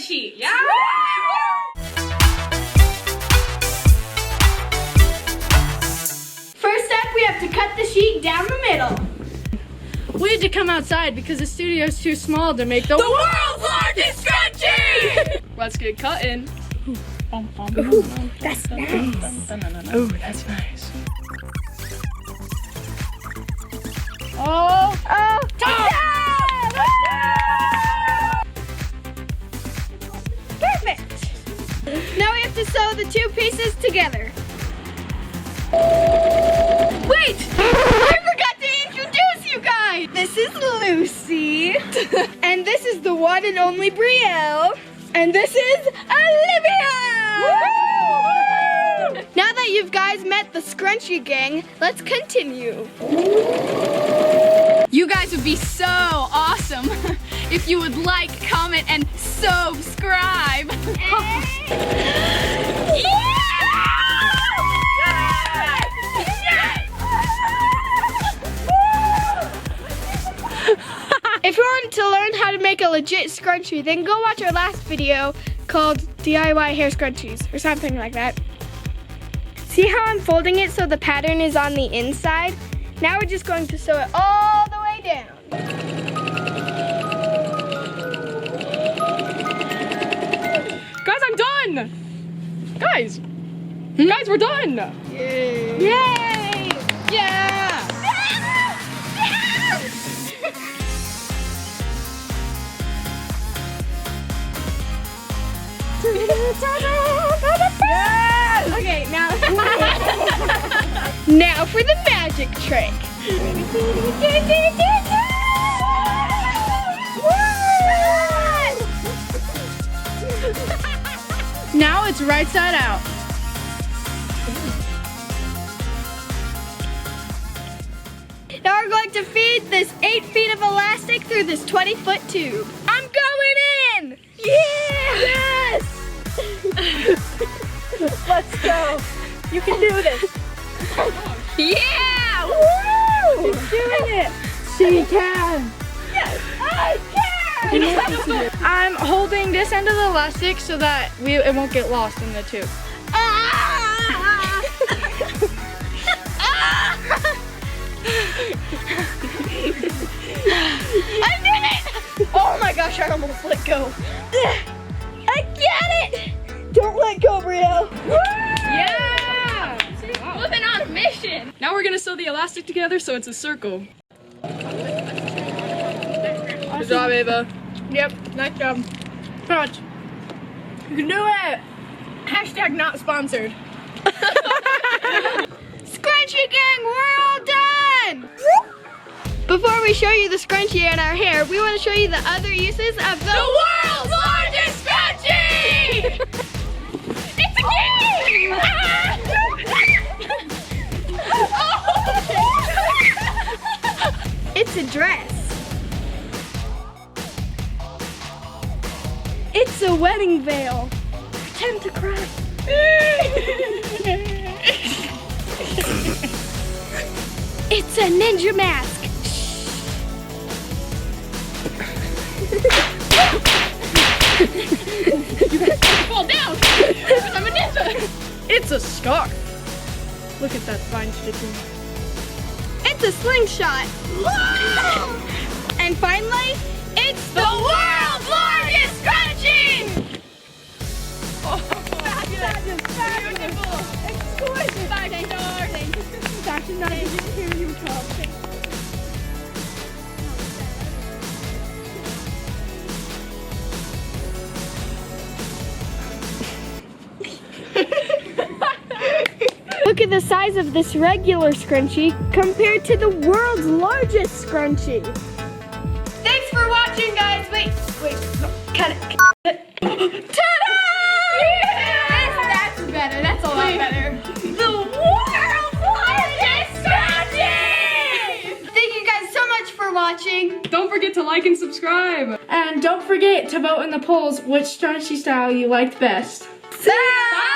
sheet. Yeah. First step, we have to cut the sheet down the middle. We had to come outside because the studio's too small to make the world's largest scrunchie! Let's get cutting. Ooh, that's nice. Oh, that's nice. Oh, Perfect. Now we have to sew the two pieces together. Wait! I forgot to introduce you guys! This is Lucy. And this is the one and only Brielle. And this is Olivia! Now that you guys met the Scrunchie gang, let's continue. You guys would be so awesome if you would like, comment, and subscribe. If you want to learn how to make a legit scrunchie, then go watch our last video called DIY hair scrunchies or something like that. See how I'm folding it so the pattern is on the inside? Now we're just going to sew it all the way down. guys, I'm done. Guys, we're done. Yay! Yay! Yeah! Okay, now now for the magic trick. Now it's right side out. Now we're going to feed this 8 feet of elastic through this 20-foot tube. I'm going in! Yeah! Yes! Let's go. You can do this. Yeah! Woo! She's doing it. She can. Yes, I can! I'm holding this end of the elastic so that it won't get lost in the tube. Ah! I did it! Oh my gosh, I almost let go. I get it! Don't let go, Brielle. Yeah! Moving on a mission. Now we're gonna sew the elastic together so it's a circle. Good job, Ava. Yep, nice job. Crunch. You can do it. Hashtag not sponsored. Scrunchie gang, we're all done! Before we show you the scrunchie and our hair, we want to show you the other uses of the world's largest scrunchie! It's a game! It's a dress. It's a wedding veil. Pretend to cry. It's a ninja mask. You guys don't fall down! I'm a ninja! It's a scarf. Look at that fine stitching. It's a slingshot. And finally, it's the world's largest scrunchie! beautiful. Exquisite. 5 stars. Dr. Nugget, here you come. Look at the size of this regular scrunchie compared to the world's largest scrunchie. Thanks for watching, guys. Wait, cut it. Ta-da! Yes, that's better. That's a lot better. The world's largest scrunchie! Thank you guys so much for watching. Don't forget to like and subscribe. And don't forget to vote in the polls which scrunchie style you liked best. Bye!